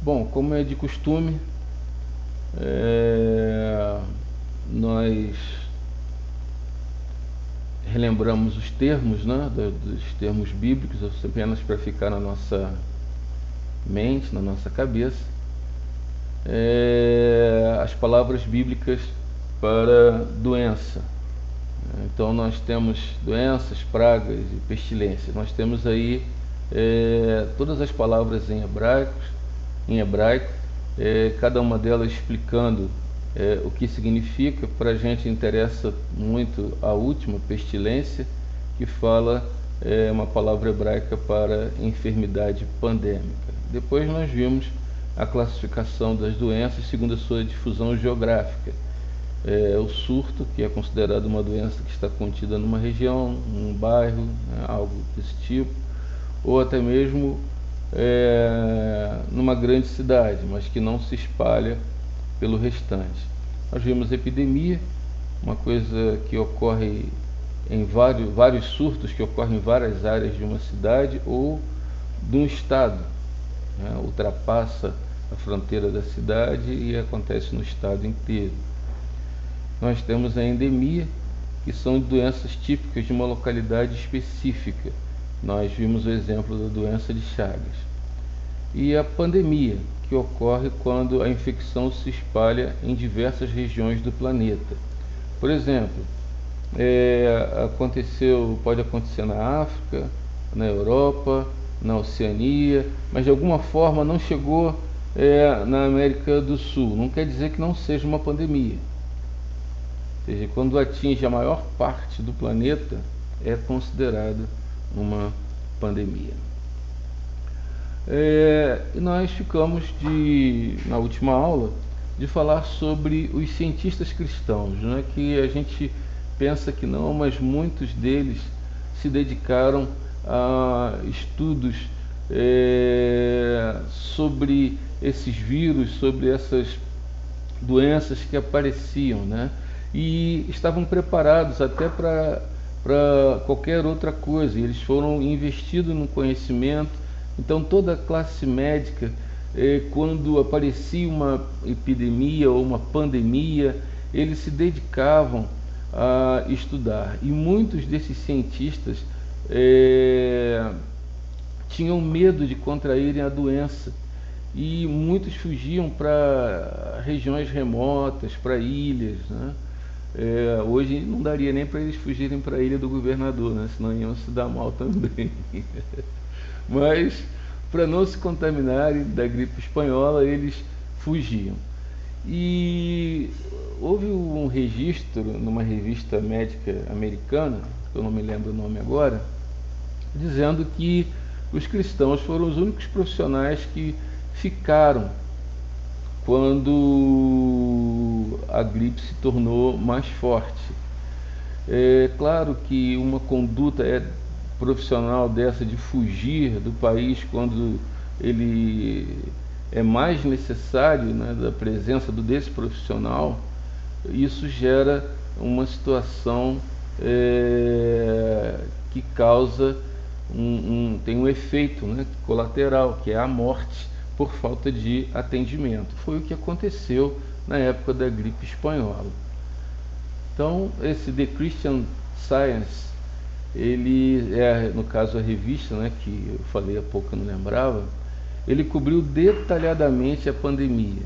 Bom, como é de costume, nós relembramos os termos, né, dos termos bíblicos, apenas para ficar na nossa mente, na nossa cabeça, as palavras bíblicas para doença. Então nós temos doenças, pragas e pestilências. Nós temos aí todas as palavras em hebraico, cada uma delas explicando o que significa. Para a gente interessa muito a última, pestilência, que fala uma palavra hebraica para enfermidade pandêmica. Depois nós vimos a classificação das doenças segundo a sua difusão geográfica. O surto, que é considerado uma doença que está contida numa região, num bairro, né, algo desse tipo, ou até mesmo numa grande cidade, mas que não se espalha pelo restante. Nós vimos epidemia, uma coisa que ocorre em vários surtos que ocorrem em várias áreas de uma cidade ou de um estado, né, ultrapassa a fronteira da cidade e acontece no estado inteiro. Nós temos a endemia, que são doenças típicas de uma localidade específica. Nós vimos o exemplo da doença de Chagas. E a pandemia, que ocorre quando a infecção se espalha em diversas regiões do planeta. Por exemplo, pode acontecer na África, na Europa, na Oceania, mas de alguma forma não chegou na América do Sul. Não quer dizer que não seja uma pandemia. Ou seja, quando atinge a maior parte do planeta, é considerado uma pandemia. E nós ficamos na última aula de falar sobre os cientistas cristãos, né, que a gente pensa que não, mas muitos deles se dedicaram a estudos sobre esses vírus, sobre essas doenças que apareciam, né? E estavam preparados até para qualquer outra coisa. Eles foram investidos no conhecimento. Então toda a classe médica, quando aparecia uma epidemia ou uma pandemia, eles se dedicavam a estudar. E muitos desses cientistas tinham medo de contraírem a doença. E muitos fugiam para regiões remotas, para ilhas, né? Hoje não daria nem para eles fugirem para a ilha do governador, né? Senão iam se dar mal também. Mas, para não se contaminarem da gripe espanhola, eles fugiam. E houve um registro numa revista médica americana, que eu não me lembro o nome agora, dizendo que os cristãos foram os únicos profissionais que ficaram quando a gripe se tornou mais forte. É claro que uma conduta profissional dessa de fugir do país quando ele é mais necessário, né, da presença desse profissional, isso gera uma situação que causa tem um efeito, né, colateral, que é a morte por falta de atendimento. Foi o que aconteceu na época da gripe espanhola. Então, esse The Christian Science, ele no caso a revista, né, que eu falei há pouco, eu não lembrava, ele cobriu detalhadamente a pandemia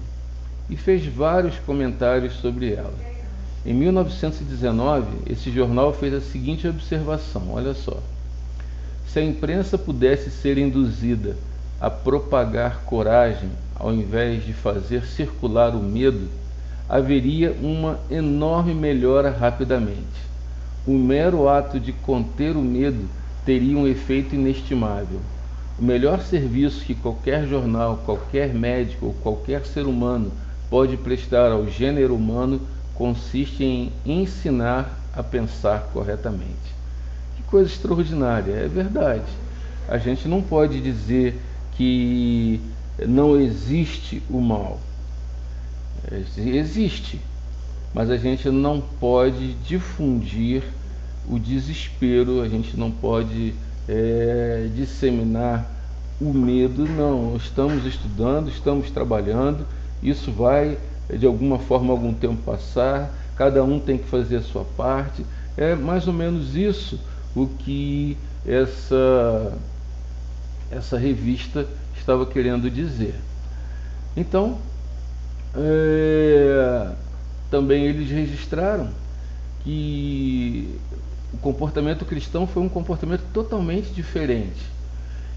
e fez vários comentários sobre ela. Em 1919, esse jornal fez a seguinte observação, olha só: se a imprensa pudesse ser induzida a propagar coragem ao invés de fazer circular o medo, haveria uma enorme melhora rapidamente. O mero ato de conter o medo teria um efeito inestimável. O melhor serviço que qualquer jornal, qualquer médico ou qualquer ser humano pode prestar ao gênero humano consiste em ensinar a pensar corretamente. Que coisa extraordinária, é verdade. A gente não pode dizer que não existe o mal. Existe, mas a gente não pode difundir o desespero, a gente não pode disseminar o medo, não, estamos estudando, estamos trabalhando, isso vai de alguma forma algum tempo passar, cada um tem que fazer a sua parte. É mais ou menos isso o que essa revista estava querendo dizer. Então, também eles registraram que o comportamento cristão foi um comportamento totalmente diferente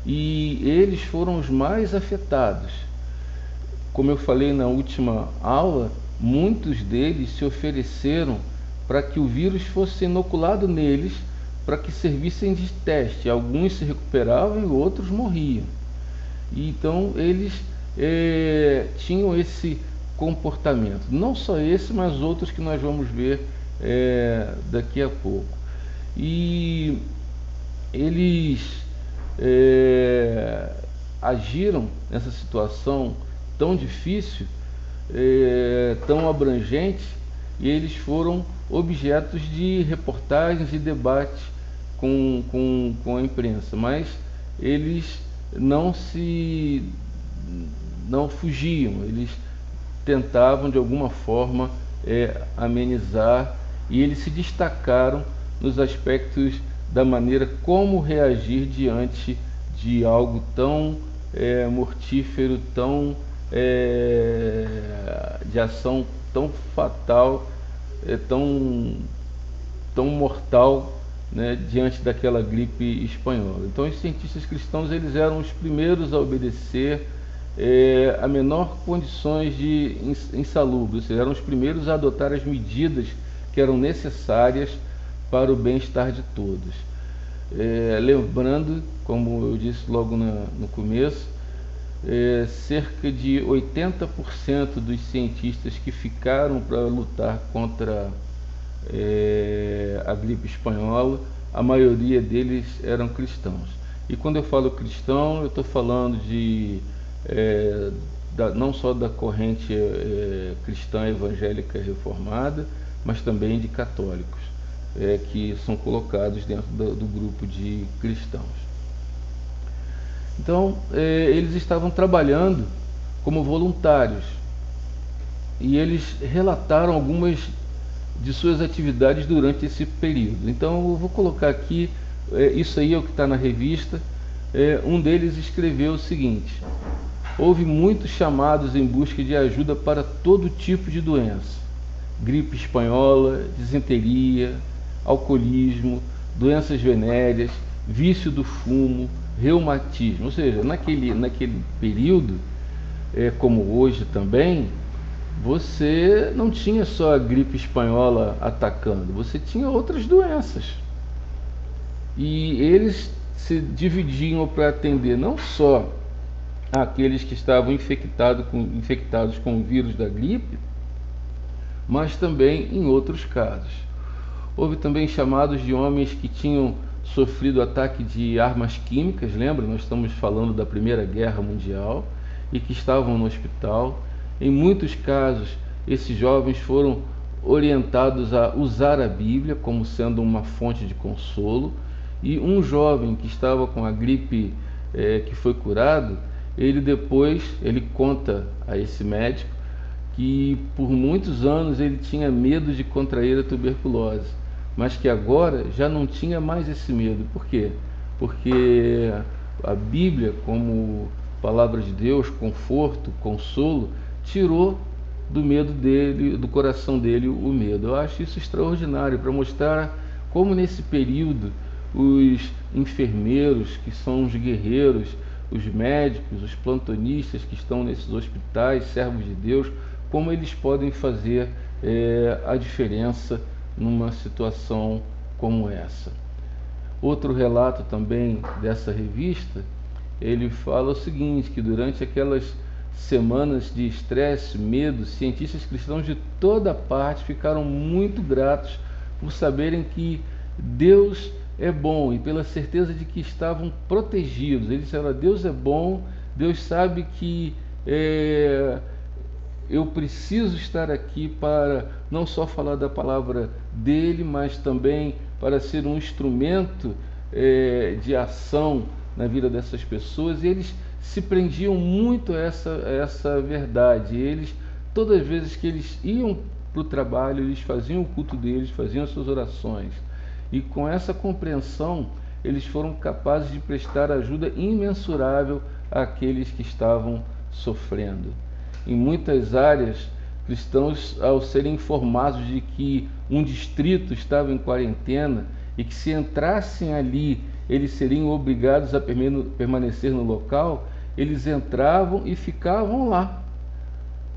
e eles foram os mais afetados. Como eu falei na última aula, muitos deles se ofereceram para que o vírus fosse inoculado neles, para que servissem de teste. Alguns se recuperavam e outros morriam. E então eles tinham esse comportamento. Não só esse, mas outros que nós vamos ver daqui a pouco. E eles agiram nessa situação tão difícil, tão abrangente, e eles foram objetos de reportagens e debates com a imprensa, mas eles não fugiam, eles tentavam de alguma forma amenizar, e eles se destacaram nos aspectos da maneira como reagir diante de algo tão mortífero, tão de ação tão fatal, tão mortal, né, diante daquela gripe espanhola. Então os cientistas cristãos eles eram os primeiros a obedecer a menor condições de insalubre, ou seja, eram os primeiros a adotar as medidas que eram necessárias para o bem-estar de todos. Lembrando, como eu disse logo no começo, cerca de 80% dos cientistas que ficaram para lutar contra a gripe espanhola, a maioria deles eram cristãos. E quando eu falo cristão, eu estou falando não só da corrente cristã evangélica reformada, mas também de católicos, que são colocados dentro do grupo de cristãos. Então, eles estavam trabalhando como voluntários e eles relataram algumas de suas atividades durante esse período. Então, eu vou colocar aqui, isso aí é o que está na revista. Um deles escreveu o seguinte: houve muitos chamados em busca de ajuda para todo tipo de doença: gripe espanhola, disenteria, alcoolismo, doenças venéreas, vício do fumo, reumatismo. Ou seja, naquele período, como hoje também, você não tinha só a gripe espanhola atacando, você tinha outras doenças. E eles se dividiam para atender não só aqueles que estavam infectados com o vírus da gripe, mas também em outros casos. Houve também chamados de homens que tinham sofrido ataque de armas químicas, lembra? Nós estamos falando da Primeira Guerra Mundial, e que estavam no hospital. Em muitos casos, esses jovens foram orientados a usar a Bíblia como sendo uma fonte de consolo. E um jovem que estava com a gripe, que foi curado, ele conta a esse médico que por muitos anos ele tinha medo de contrair a tuberculose, mas que agora já não tinha mais esse medo. Por quê? Porque a Bíblia, como palavra de Deus, conforto, consolo, tirou do medo dele, do coração dele, o medo. Eu acho isso extraordinário, para mostrar como nesse período os enfermeiros, que são os guerreiros, os médicos, os plantonistas que estão nesses hospitais, servos de Deus, como eles podem fazer a diferença numa situação como essa. Outro relato também dessa revista, ele fala o seguinte, que durante aquelas semanas de estresse, medo, cientistas cristãos de toda parte ficaram muito gratos por saberem que Deus é bom e pela certeza de que estavam protegidos. Eles disseram: Deus é bom, Deus sabe que eu preciso estar aqui para não só falar da palavra dele, mas também para ser um instrumento de ação na vida dessas pessoas, e eles se prendiam muito a essa verdade. Eles, todas as vezes que eles iam para o trabalho, eles faziam o culto deles, faziam as suas orações, e com essa compreensão eles foram capazes de prestar ajuda imensurável àqueles que estavam sofrendo. Em muitas áreas, cristãos, ao serem informados de que um distrito estava em quarentena e que se entrassem ali eles seriam obrigados a permanecer no local, eles entravam e ficavam lá,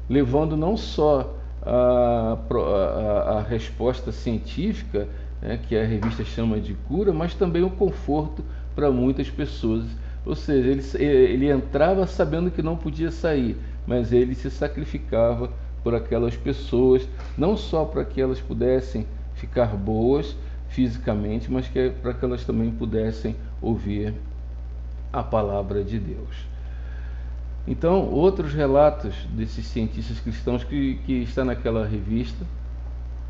levando não só a resposta científica, né, que a revista chama de cura, mas também o conforto para muitas pessoas. Ou seja, ele entrava sabendo que não podia sair, mas ele se sacrificava por aquelas pessoas, não só para que elas pudessem ficar boas fisicamente, mas para que elas também pudessem ouvir a palavra de Deus. Então, outros relatos desses cientistas cristãos que está naquela revista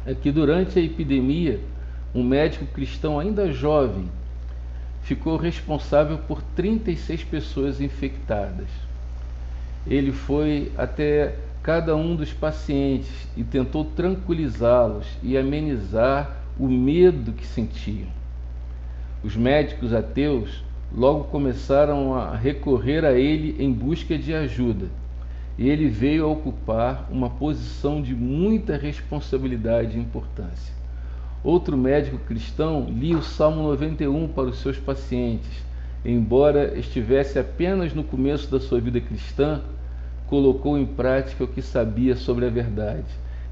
é que durante a epidemia, um médico cristão ainda jovem ficou responsável por 36 pessoas infectadas. Ele foi até cada um dos pacientes e tentou tranquilizá-los e amenizar o medo que sentiam. Os médicos ateus logo começaram a recorrer a ele em busca de ajuda, e ele veio a ocupar uma posição de muita responsabilidade e importância. Outro médico cristão lia o Salmo 91 para os seus pacientes. Embora estivesse apenas no começo da sua vida cristã, colocou em prática o que sabia sobre a verdade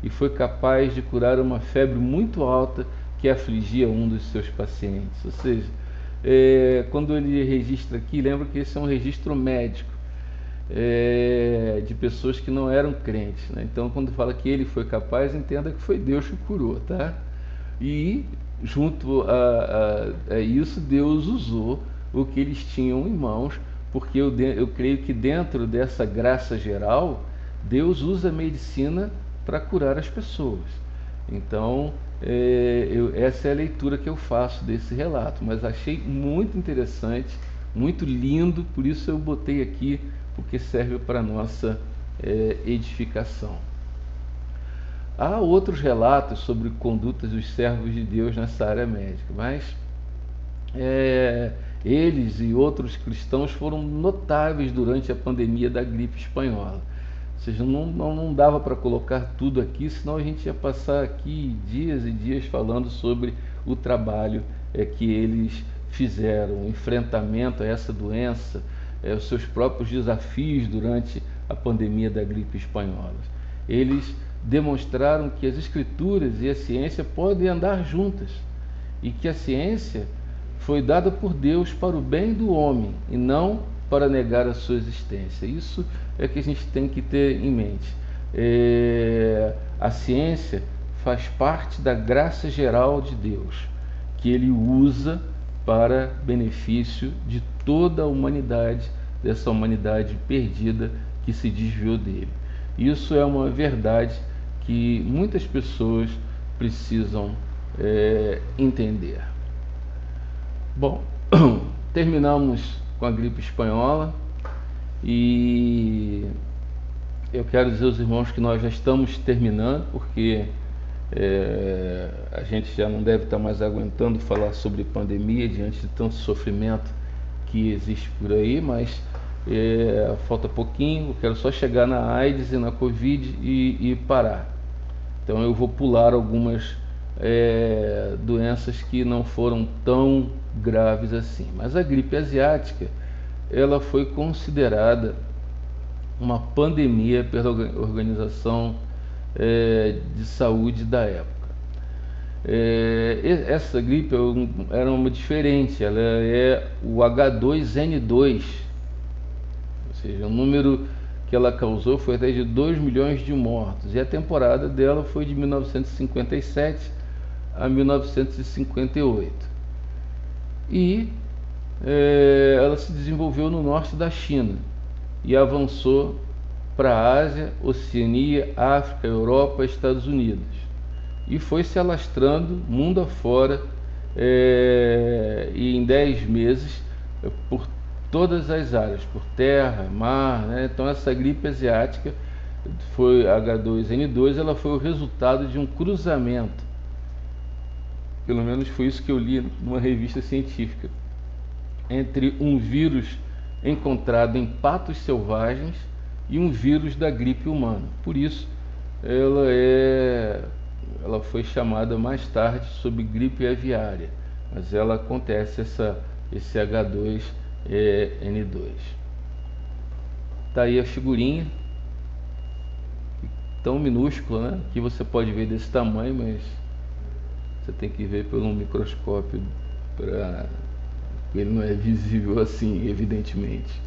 e foi capaz de curar uma febre muito alta que afligia um dos seus pacientes. Ou seja, quando ele registra aqui, lembra que esse é um registro médico, de pessoas que não eram crentes, né? Então, quando fala que ele foi capaz, entenda que foi Deus que curou, tá? E junto a isso, Deus usou o que eles tinham em mãos, porque eu creio que dentro dessa graça geral, Deus usa a medicina para curar as pessoas. Então, essa é a leitura que eu faço desse relato, mas achei muito interessante, muito lindo, por isso eu botei aqui, porque serve para a nossa edificação. Há outros relatos sobre condutas dos servos de Deus nessa área médica, mas eles e outros cristãos foram notáveis durante a pandemia da gripe espanhola. Ou seja, não dava para colocar tudo aqui, senão a gente ia passar aqui dias e dias falando sobre o trabalho que eles fizeram, o enfrentamento a essa doença, os seus próprios desafios durante a pandemia da gripe espanhola. Eles demonstraram que as escrituras e a ciência podem andar juntas e que a ciência foi dada por Deus para o bem do homem e não para negar a sua existência. Isso é que a gente tem que ter em mente. A ciência faz parte da graça geral de Deus, que Ele usa para benefício de toda a humanidade, dessa humanidade perdida que se desviou dele. Isso é uma verdade que muitas pessoas precisam entender. Bom, terminamos com a gripe espanhola e eu quero dizer aos irmãos que nós já estamos terminando, porque a gente já não deve estar mais aguentando falar sobre pandemia diante de tanto sofrimento que existe por aí, mas falta pouquinho. Eu quero só chegar na AIDS e na Covid e parar. Então eu vou pular algumas doenças que não foram tão graves assim. Mas a gripe asiática, ela foi considerada uma pandemia pela Organização de Saúde da época. Essa gripe era uma diferente, ela é o H2N2, ou seja, o número que ela causou foi até de 2 milhões de mortos, e a temporada dela foi de 1957 a 1958. E ela se desenvolveu no norte da China e avançou para a Ásia, Oceania, África, Europa, Estados Unidos, e foi se alastrando mundo afora, e em 10 meses por todas as áreas, por terra, mar, né? Então essa gripe asiática foi H2N2, ela foi o resultado de um cruzamento, pelo menos foi isso que eu li numa revista científica, entre um vírus encontrado em patos selvagens e um vírus da gripe humana. Por isso ela foi chamada mais tarde sob gripe aviária, mas ela acontece esse H2N2. Tá aí a figurinha, tão minúscula, né? Aqui você pode ver desse tamanho, mas você tem que ver por um microscópio, ele não é visível assim, evidentemente.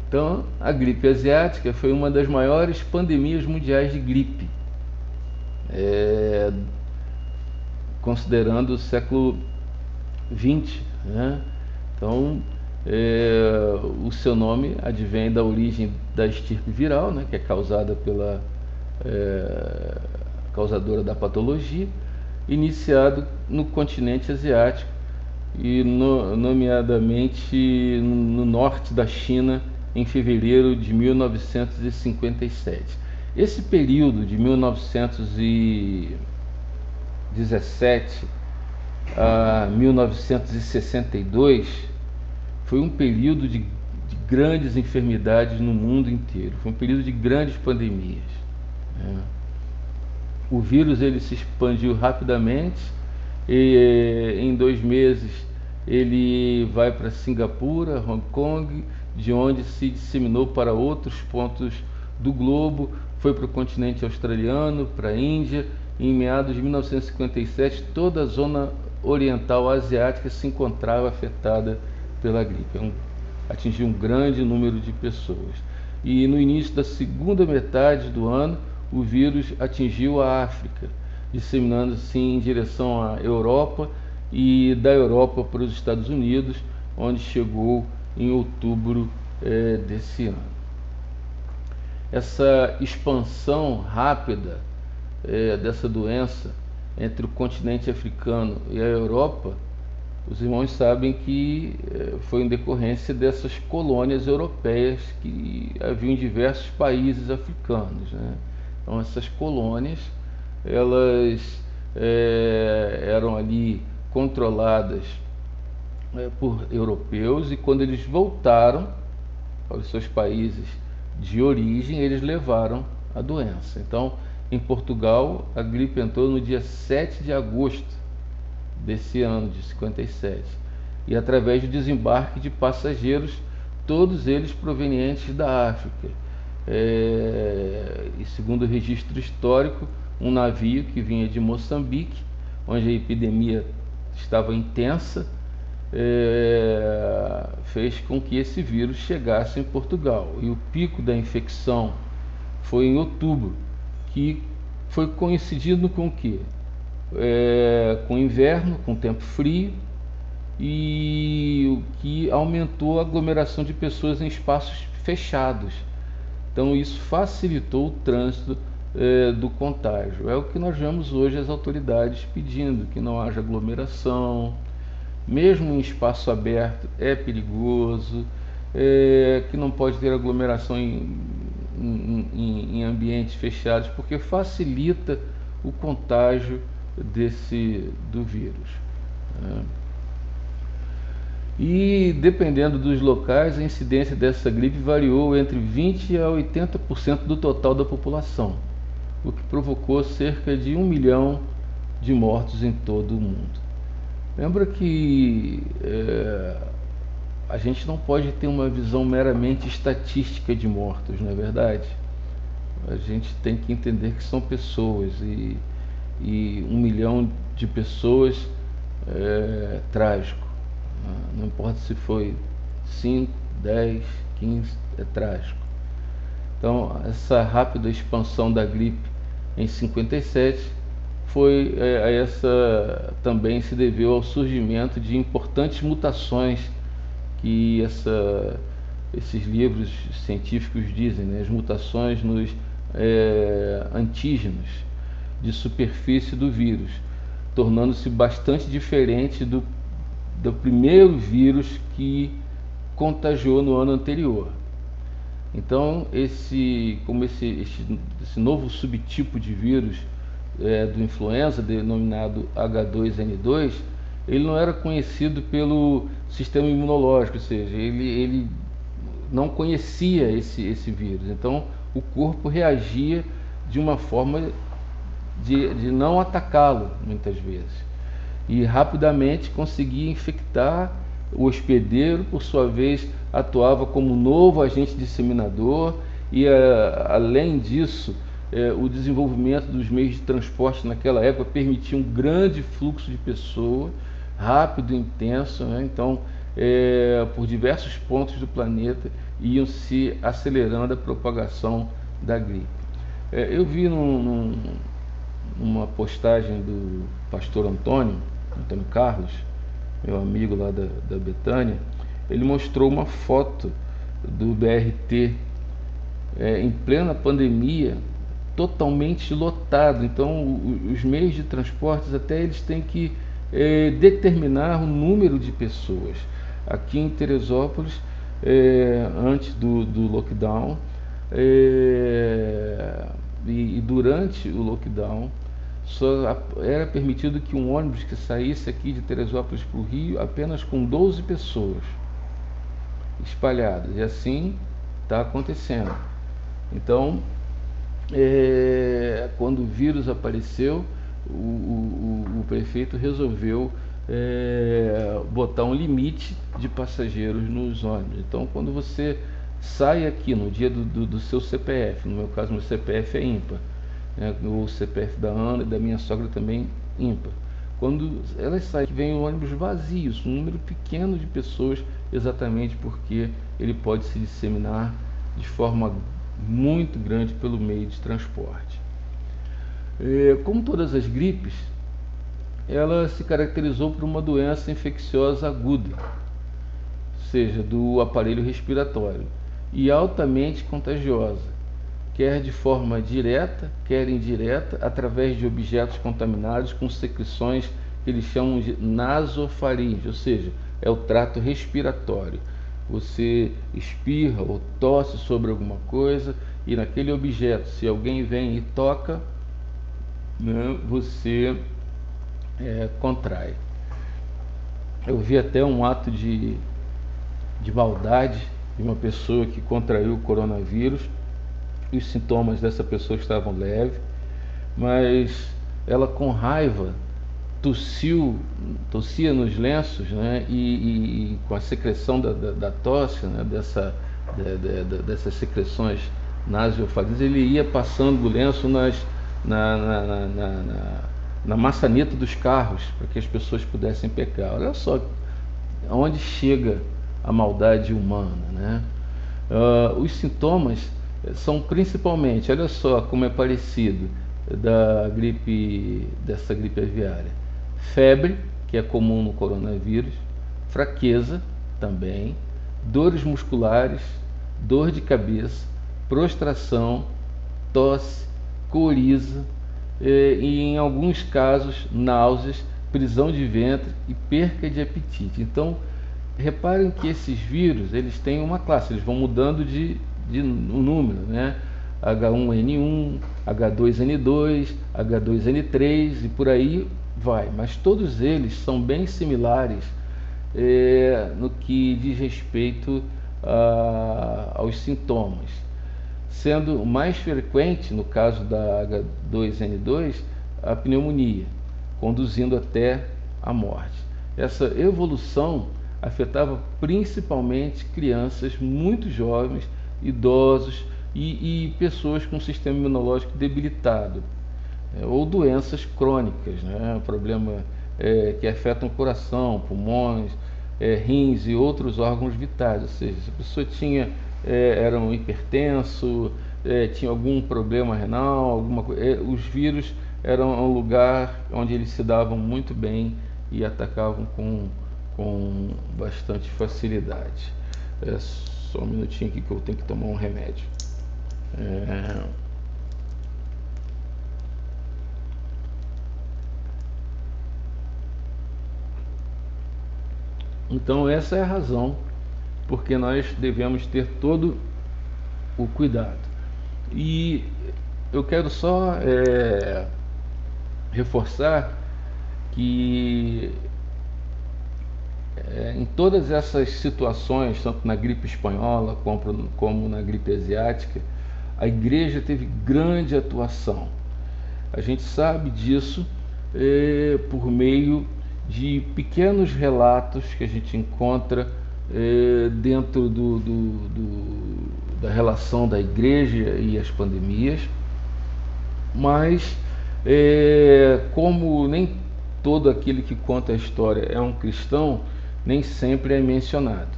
Então, a gripe asiática foi uma das maiores pandemias mundiais de gripe, considerando o século XX, né? Então, o seu nome advém da origem da estirpe viral, né, que é causada pela causadora da patologia, iniciado no continente asiático e nomeadamente no norte da China em fevereiro de 1957. Esse período de 1917 a 1962 foi um período de grandes enfermidades no mundo inteiro, foi um período de grandes pandemias, né? O vírus ele se expandiu rapidamente e em 2 meses ele vai para Singapura, Hong Kong, de onde se disseminou para outros pontos do globo, foi para o continente australiano, para a Índia, e em meados de 1957 toda a zona oriental asiática se encontrava afetada pela gripe, atingiu um grande número de pessoas. E no início da segunda metade do ano, o vírus atingiu a África, disseminando-se em direção à Europa e da Europa para os Estados Unidos, onde chegou em outubro desse ano. Essa expansão rápida dessa doença entre o continente africano e a Europa, os irmãos sabem que foi em decorrência dessas colônias europeias que haviam em diversos países africanos, né? Então essas colônias, elas eram ali controladas por europeus, e quando eles voltaram para os seus países de origem, eles levaram a doença. Então, em Portugal, a gripe entrou no dia 7 de agosto desse ano de 57, e através do desembarque de passageiros, todos eles provenientes da África. E segundo o registro histórico, um navio que vinha de Moçambique, onde a epidemia estava intensa, fez com que esse vírus chegasse em Portugal. E o pico da infecção foi em outubro, que foi coincidindo com o quê? Com inverno, com tempo frio, e o que aumentou a aglomeração de pessoas em espaços fechados. Então isso facilitou o trânsito do contágio. É o que nós vemos hoje as autoridades pedindo, que não haja aglomeração, mesmo em espaço aberto é perigoso, que não pode ter aglomeração em ambientes fechados, porque facilita o contágio do vírus, né? E dependendo dos locais, a incidência dessa gripe variou entre 20% a 80% do total da população, o que provocou cerca de 1 milhão de mortos em todo o mundo. Lembra que a gente não pode ter uma visão meramente estatística de mortos, não é verdade? A gente tem que entender que são pessoas, e 1 milhão de pessoas é trágico. Não importa se foi 5, 10, 15, é trágico. Então, essa rápida expansão da gripe em 57 também se deveu ao surgimento de importantes mutações que esses livros científicos dizem, né? As mutações nos antígenos de superfície do vírus, tornando-se bastante diferente do primeiro vírus que contagiou no ano anterior. Então, como esse novo subtipo de vírus do influenza, denominado H2N2, ele não era conhecido pelo sistema imunológico, ou seja, ele não conhecia esse vírus. Então, o corpo reagia de uma forma de não atacá-lo, muitas vezes. E rapidamente conseguia infectar. O hospedeiro, por sua vez, atuava como novo agente disseminador e, além disso, o desenvolvimento dos meios de transporte naquela época permitia um grande fluxo de pessoas, rápido e intenso, né? Então, por diversos pontos do planeta, iam se acelerando a propagação da gripe. Eu vi numa postagem do pastor Antônio Carlos, meu amigo lá da Betânia, ele mostrou uma foto do BRT em plena pandemia, totalmente lotado. Então, os meios de transportes, até eles têm que determinar o número de pessoas. Aqui em Teresópolis, antes do lockdown, e durante o lockdown, só era permitido que um ônibus que saísse aqui de Teresópolis para o Rio apenas com 12 pessoas espalhadas. E assim está acontecendo. Então, quando o vírus apareceu, o prefeito resolveu botar um limite de passageiros nos ônibus. Então, quando você sai aqui no dia do seu CPF, no meu caso, meu CPF é ímpar, o CPF da Ana e da minha sogra também ímpar. Quando elas saem, vem ônibus vazios, um número pequeno de pessoas, exatamente porque ele pode se disseminar de forma muito grande pelo meio de transporte. Como todas as gripes, ela se caracterizou por uma doença infecciosa aguda, ou seja, do aparelho respiratório, e altamente contagiosa, quer de forma direta, quer indireta, através de objetos contaminados com secreções que eles chamam de nasofaringe, ou seja, é o trato respiratório. Você espirra ou tosse sobre alguma coisa e naquele objeto, se alguém vem e toca, né, você contrai. Eu vi até um ato de maldade de uma pessoa que contraiu o coronavírus. Os sintomas dessa pessoa estavam leves, mas ela, com raiva, tossia nos lenços, né? E com a secreção da tosse, né? Dessas secreções nasofaringes, ele ia passando o lenço na maçaneta dos carros para que as pessoas pudessem pecar. Olha só aonde chega a maldade humana, né? Os sintomas são principalmente, olha só como é parecido dessa gripe aviária: febre, que é comum no coronavírus, fraqueza também, dores musculares, dor de cabeça, prostração, tosse, coriza, e em alguns casos náuseas, prisão de ventre e perca de apetite. Então, reparem que esses vírus, eles têm uma classe, eles vão mudando de número, né? H1N1, H2N2, H2N3 e por aí vai. Mas todos eles são bem similares no que diz respeito aos sintomas, sendo mais frequente, no caso da H2N2, a pneumonia, conduzindo até a morte. Essa evolução afetava principalmente crianças muito jovens, idosos e pessoas com sistema imunológico debilitado, ou doenças crônicas, né? Problema que afetam o coração, pulmões, rins e outros órgãos vitais. Ou seja, se a pessoa era um hipertenso, tinha algum problema renal, alguma coisa, os vírus eram um lugar onde eles se davam muito bem e atacavam com bastante facilidade. Só um minutinho aqui que eu tenho que tomar um remédio. Então essa é a razão porque nós devemos ter todo o cuidado. E eu quero só reforçar que em todas essas situações, tanto na gripe espanhola como na gripe asiática, a igreja teve grande atuação. A gente sabe disso por meio de pequenos relatos que a gente encontra dentro da relação da igreja e as pandemias, mas como nem todo aquele que conta a história é um cristão, nem sempre é mencionado.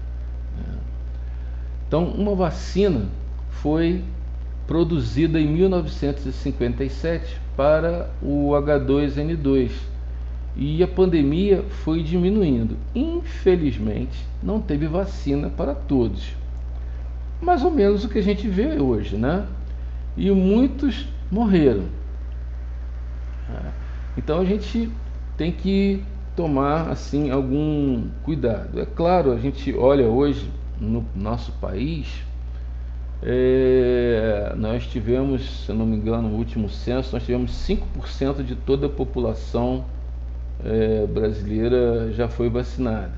Então, uma vacina foi produzida em 1957 para o H2N2 e a pandemia foi diminuindo. Infelizmente, não teve vacina para todos. Mais ou menos o que a gente vê hoje, né? E muitos morreram. Então a gente tem que tomar assim algum cuidado. É claro, a gente olha hoje no nosso país, nós tivemos, se eu não me engano, no último censo, nós tivemos 5% de toda a população brasileira já foi vacinada.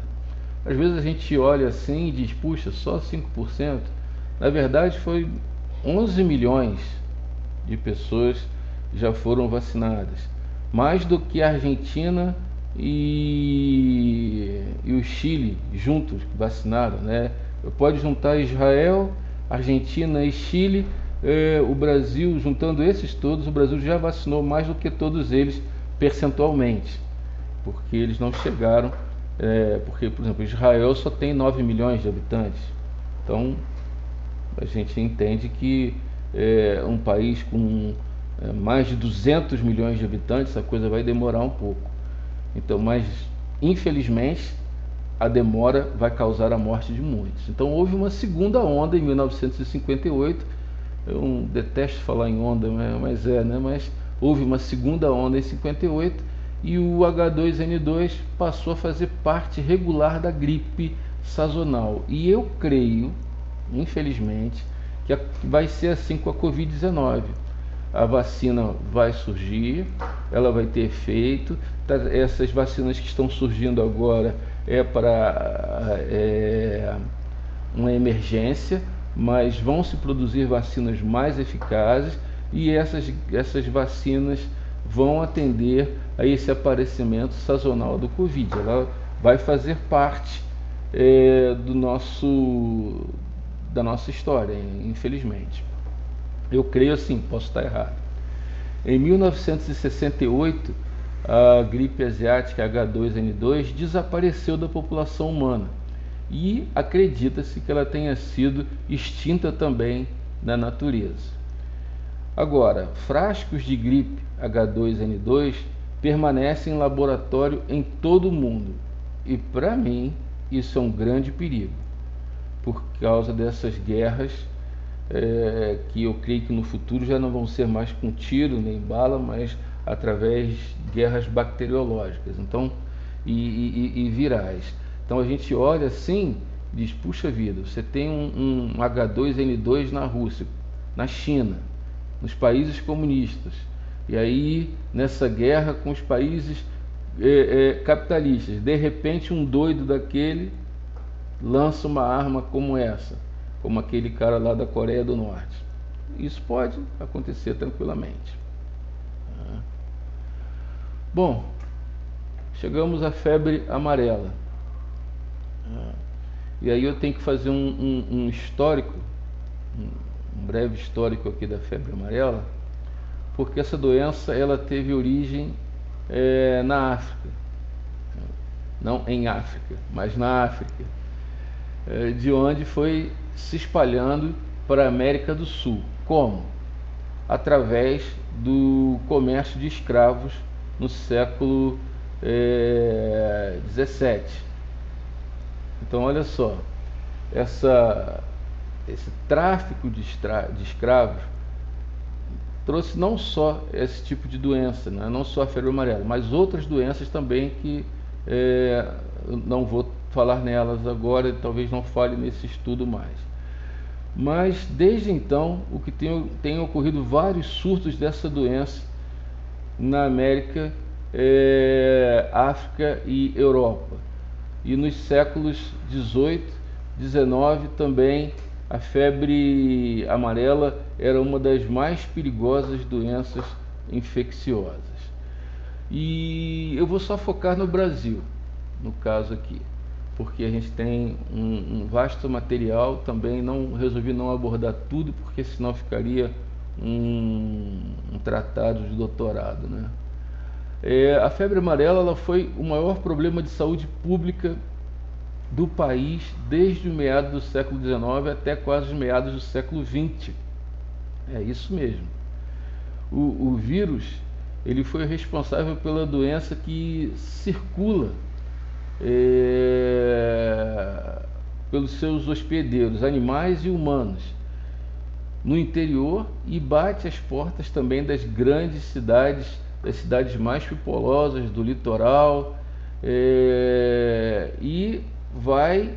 Às vezes a gente olha assim e diz, puxa, só 5%. Na verdade foi 11 milhões de pessoas já foram vacinadas. Mais do que a Argentina e o Chile juntos vacinaram, né? Pode juntar Israel, Argentina e Chile, o Brasil, juntando esses todos, o Brasil já vacinou mais do que todos eles percentualmente, porque eles não chegaram, porque, por exemplo, Israel só tem 9 milhões de habitantes, então a gente entende que um país com mais de 200 milhões de habitantes, a coisa vai demorar um pouco. Então, mas infelizmente a demora vai causar a morte de muitos. Então houve uma segunda onda em 1958. Eu detesto falar em onda, mas né? Mas houve uma segunda onda em 58 e o H2N2 passou a fazer parte regular da gripe sazonal. E eu creio, infelizmente, que vai ser assim com a Covid-19. A vacina vai surgir, ela vai ter efeito. Essas vacinas que estão surgindo agora para uma emergência, mas vão se produzir vacinas mais eficazes e essas vacinas vão atender a esse aparecimento sazonal do Covid. Ela vai fazer parte da nossa história, infelizmente. Eu creio assim, posso estar errado. Em 1968, a gripe asiática H2N2 desapareceu da população humana e acredita-se que ela tenha sido extinta também na natureza. Agora, frascos de gripe H2N2 permanecem em laboratório em todo o mundo e, para mim, isso é um grande perigo por causa dessas guerras que eu creio que no futuro já não vão ser mais com tiro nem bala, mas através de guerras bacteriológicas, então, e virais. Então a gente olha assim, diz, puxa vida, você tem um H2N2 na Rússia, na China, nos países comunistas, e aí nessa guerra com os países capitalistas, de repente um doido daquele lança uma arma como essa, como aquele cara lá da Coreia do Norte. Isso pode acontecer tranquilamente. Bom, chegamos à febre amarela. E aí eu tenho que fazer um histórico, um breve histórico aqui da febre amarela, porque essa doença ela teve origem na África. Não em África, mas na África. De onde foi se espalhando para a América do Sul. Como? Através do comércio de escravos no século XVII. Então, olha só, esse tráfico de escravos trouxe não só esse tipo de doença, né? Não só a febre amarela, mas outras doenças também que não vou falar nelas agora, talvez não fale nesse estudo mais. Mas desde então, o que tem ocorrido vários surtos dessa doença na América, África e Europa. E nos séculos 18, 19 também a febre amarela era uma das mais perigosas doenças infecciosas. E eu vou só focar no Brasil, no caso aqui, porque a gente tem um vasto material, também resolvi não abordar tudo, porque senão ficaria um tratado de doutorado, né? A febre amarela ela foi o maior problema de saúde pública do país desde o meados do século XIX até quase os meados do século XX. É isso mesmo. O vírus ele foi responsável pela doença que circula pelos seus hospedeiros, animais e humanos, no interior, e bate as portas também das grandes cidades, das cidades mais populosas do litoral, e vai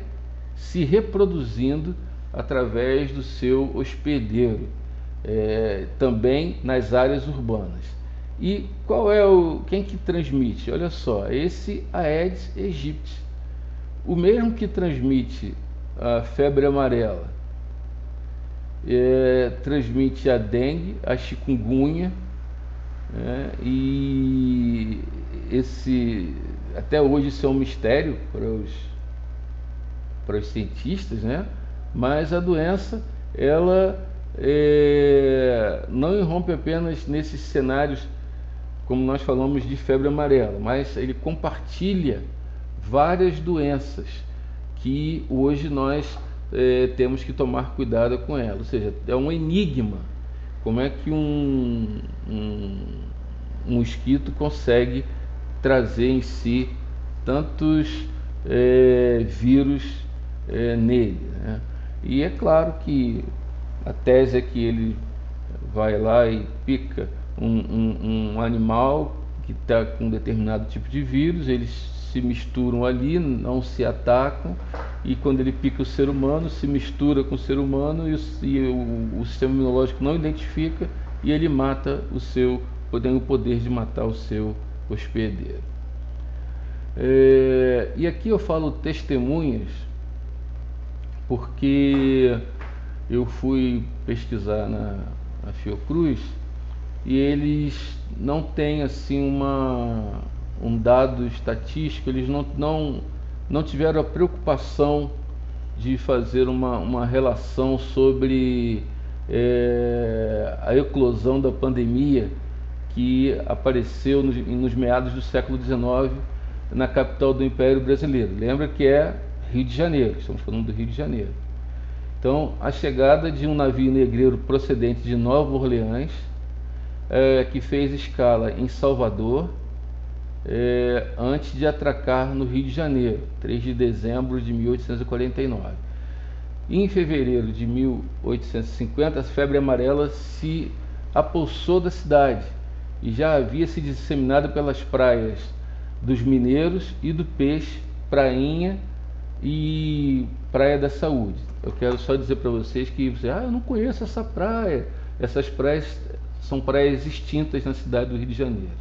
se reproduzindo através do seu hospedeiro, também nas áreas urbanas. E quem que transmite? Olha só, esse Aedes aegypti, o mesmo que transmite a febre amarela, transmite a dengue, a chikungunya, e até hoje isso é um mistério para os cientistas, né? Mas a doença ela não irrompe apenas nesses cenários, como nós falamos de febre amarela, mas ele compartilha várias doenças que hoje nós temos que tomar cuidado com ela. Ou seja, é um enigma como é que um mosquito consegue trazer em si tantos vírus nele, né? E é claro que a tese é que ele vai lá e pica um animal que está com um determinado tipo de vírus, eles se misturam ali, não se atacam, e quando ele pica o ser humano, se mistura com o ser humano e o sistema imunológico não identifica e ele mata tem o poder de matar o seu hospedeiro. E aqui eu falo testemunhas porque eu fui pesquisar na Fiocruz e eles não têm assim um dado estatístico, eles não tiveram a preocupação de fazer uma relação sobre a eclosão da pandemia que apareceu nos meados do século XIX na capital do Império Brasileiro. Lembra que é Rio de Janeiro, estamos falando do Rio de Janeiro. Então, a chegada de um navio negreiro procedente de Nova Orleans, que fez escala em Salvador, antes de atracar no Rio de Janeiro, 3 de dezembro de 1849. Em fevereiro de 1850, a febre amarela se apossou da cidade e já havia se disseminado pelas praias dos Mineiros e do Peixe, Prainha e Praia da Saúde. Eu quero só dizer para vocês que eu não conheço essa praia. Essas praias são praias extintas na cidade do Rio de Janeiro,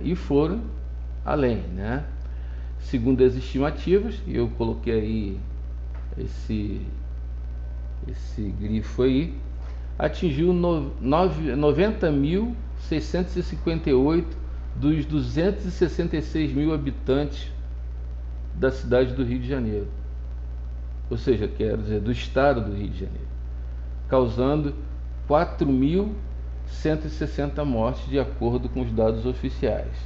e foram além, né? Segundo as estimativas, eu coloquei aí esse grifo aí, atingiu 90.658 dos 266 mil habitantes da cidade do Rio de Janeiro, ou seja, quero dizer, do estado do Rio de Janeiro, causando 4.160 mortes de acordo com os dados oficiais,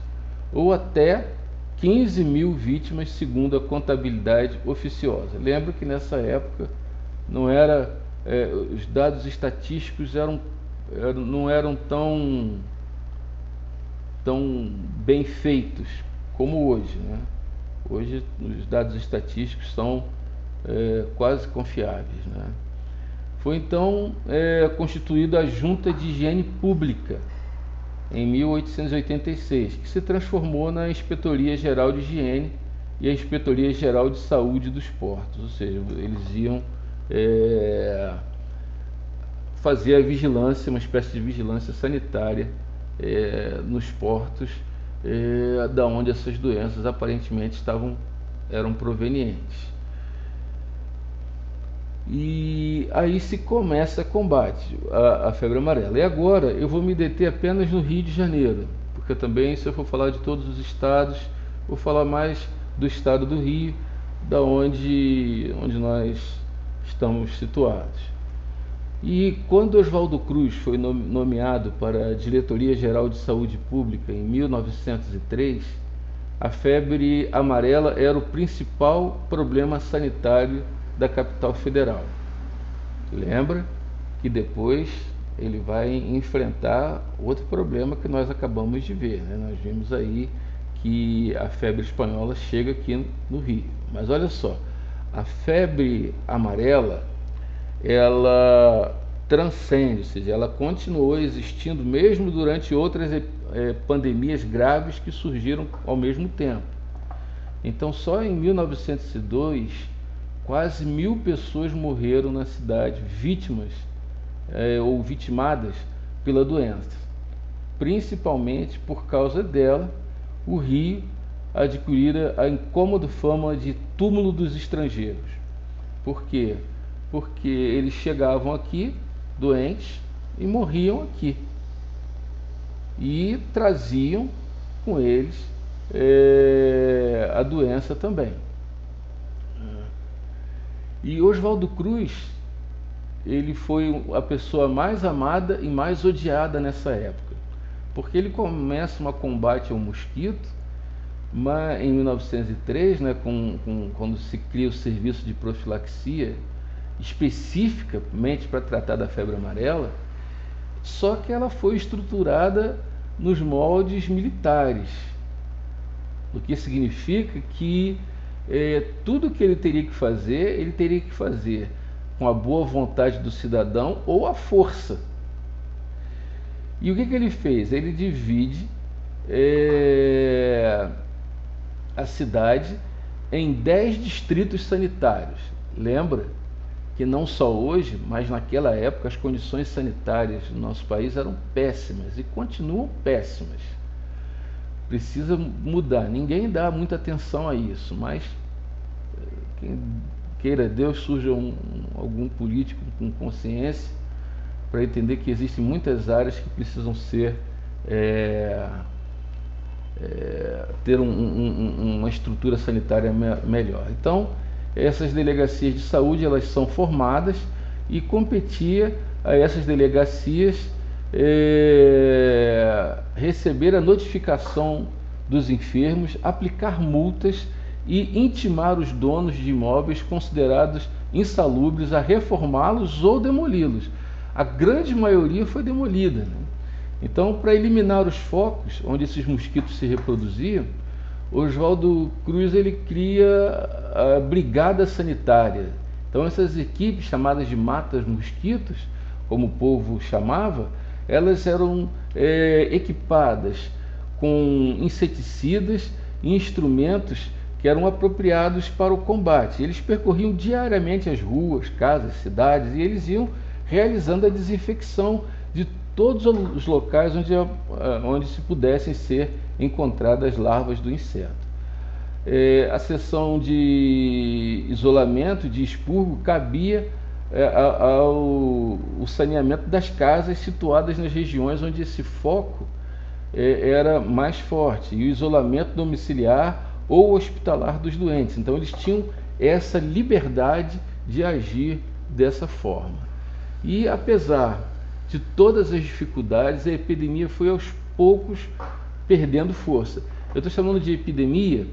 ou até 15 mil vítimas segundo a contabilidade oficiosa. Lembro que nessa época não era, os dados estatísticos não eram tão bem feitos como hoje, né? Hoje os dados estatísticos são quase confiáveis, né? Foi então constituída a Junta de Higiene Pública em 1886, que se transformou na Inspetoria Geral de Higiene e a Inspetoria Geral de Saúde dos Portos, ou seja, eles iam fazer a vigilância, uma espécie de vigilância sanitária nos portos, da onde essas doenças aparentemente eram provenientes. E aí se começa a combate a febre amarela. E agora eu vou me deter apenas no Rio de Janeiro, porque também, se eu for falar de todos os estados, vou falar mais do estado do Rio, da onde nós estamos situados. E quando Oswaldo Cruz foi nomeado para a Diretoria Geral de Saúde Pública em 1903, a febre amarela era o principal problema sanitário da capital federal. Lembra que depois ele vai enfrentar outro problema que nós acabamos de ver, né? Nós vimos aí que a febre espanhola chega aqui no Rio. Mas olha só, a febre amarela, ela transcende, ou seja, ela continuou existindo mesmo durante outras pandemias graves que surgiram ao mesmo tempo. Então, só em 1902, quase 1000 pessoas morreram na cidade, vítimas ou vitimadas pela doença. Principalmente por causa dela, o Rio adquirira a incômoda fama de túmulo dos estrangeiros. Por quê? Porque eles chegavam aqui doentes e morriam aqui. E traziam com eles a doença também. E Oswaldo Cruz, ele foi a pessoa mais amada e mais odiada nessa época, porque ele começa um combate ao mosquito, mas em 1903, né, quando se cria o serviço de profilaxia especificamente para tratar da febre amarela, só que ela foi estruturada nos moldes militares, o que significa que tudo que ele teria que fazer com a boa vontade do cidadão ou à força. E o que ele fez? Ele divide a cidade em 10 distritos sanitários. Lembra que não só hoje, mas naquela época as condições sanitárias do nosso país eram péssimas e continuam péssimas. Precisa mudar. Ninguém dá muita atenção a isso, mas quem queira Deus, surja algum político com consciência para entender que existem muitas áreas que precisam ser ter uma estrutura sanitária melhor. Então, essas delegacias de saúde, elas são formadas e competia a essas delegacias receber a notificação dos enfermos, aplicar multas e intimar os donos de imóveis considerados insalubres a reformá-los ou demoli-los. A grande maioria foi demolida, né? Então, para eliminar os focos onde esses mosquitos se reproduziam, Oswaldo Cruz ele cria a brigada sanitária. Então, essas equipes chamadas de matas-mosquitos, como o povo chamava, elas eram equipadas com inseticidas e instrumentos que eram apropriados para o combate. Eles percorriam diariamente as ruas, casas, cidades, e eles iam realizando a desinfecção de todos os locais onde se pudessem ser encontradas larvas do inseto. A seção de isolamento, de expurgo, cabia ao saneamento das casas situadas nas regiões onde esse foco era mais forte, e o isolamento domiciliar ou hospitalar dos doentes. Então eles tinham essa liberdade de agir dessa forma. E apesar de todas as dificuldades, a epidemia foi aos poucos perdendo força. Eu estou chamando de epidemia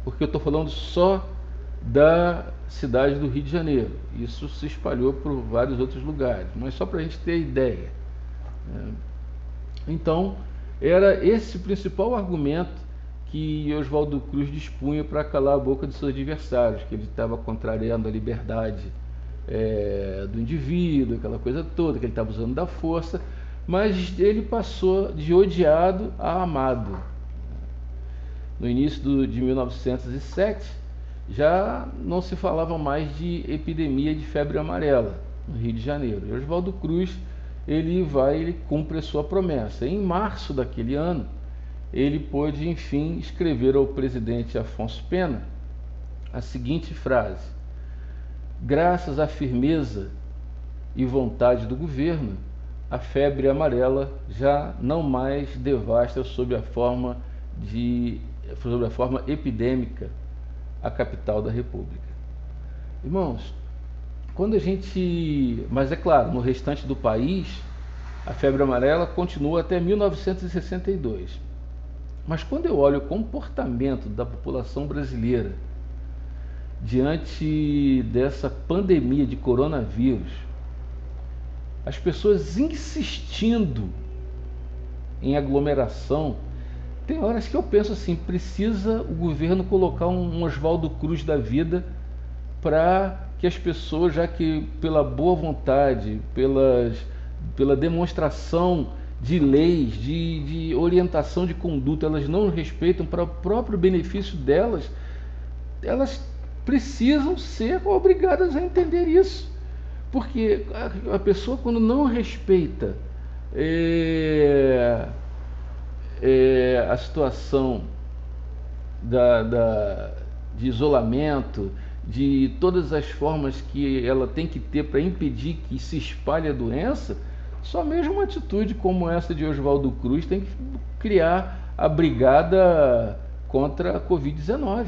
porque eu estou falando só da cidade do Rio de Janeiro. Isso se espalhou por vários outros lugares, mas só para a gente ter ideia. Então, era esse o principal argumento que Oswaldo Cruz dispunha para calar a boca de seus adversários, que ele estava contrariando a liberdade do indivíduo, aquela coisa toda, que ele estava usando da força, mas ele passou de odiado a amado. no início de 1907, já não se falava mais de epidemia de febre amarela no Rio de Janeiro. E Oswaldo Cruz, ele cumpre a sua promessa. Em março daquele ano, ele pôde, enfim, escrever ao presidente Afonso Pena a seguinte frase: graças à firmeza e vontade do governo, a febre amarela já não mais devasta sob a forma epidêmica a capital da República. Irmãos, quando a gente... Mas é claro, no restante do país, a febre amarela continua até 1962. Mas quando eu olho o comportamento da população brasileira diante dessa pandemia de coronavírus, as pessoas insistindo em aglomeração, tem horas que eu penso assim, precisa o governo colocar um Oswaldo Cruz da vida para que as pessoas, já que pela boa vontade, pela demonstração de leis, de orientação de conduta, elas não respeitam para o próprio benefício delas, elas precisam ser obrigadas a entender isso. Porque a pessoa, quando não respeita a situação de isolamento, de todas as formas que ela tem que ter para impedir que se espalhe a doença, só mesmo uma atitude como essa de Oswaldo Cruz tem que criar a brigada contra a Covid-19.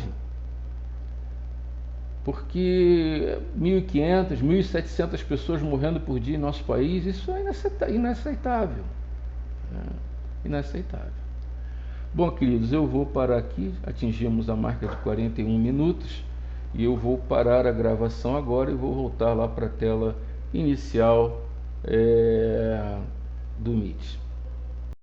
Porque 1.500, 1.700 pessoas morrendo por dia em nosso país, isso é inaceitável. Inaceitável. Bom, queridos, eu vou parar aqui, atingimos a marca de 41 minutos, e eu vou parar a gravação agora e vou voltar lá para a tela inicial do Meet.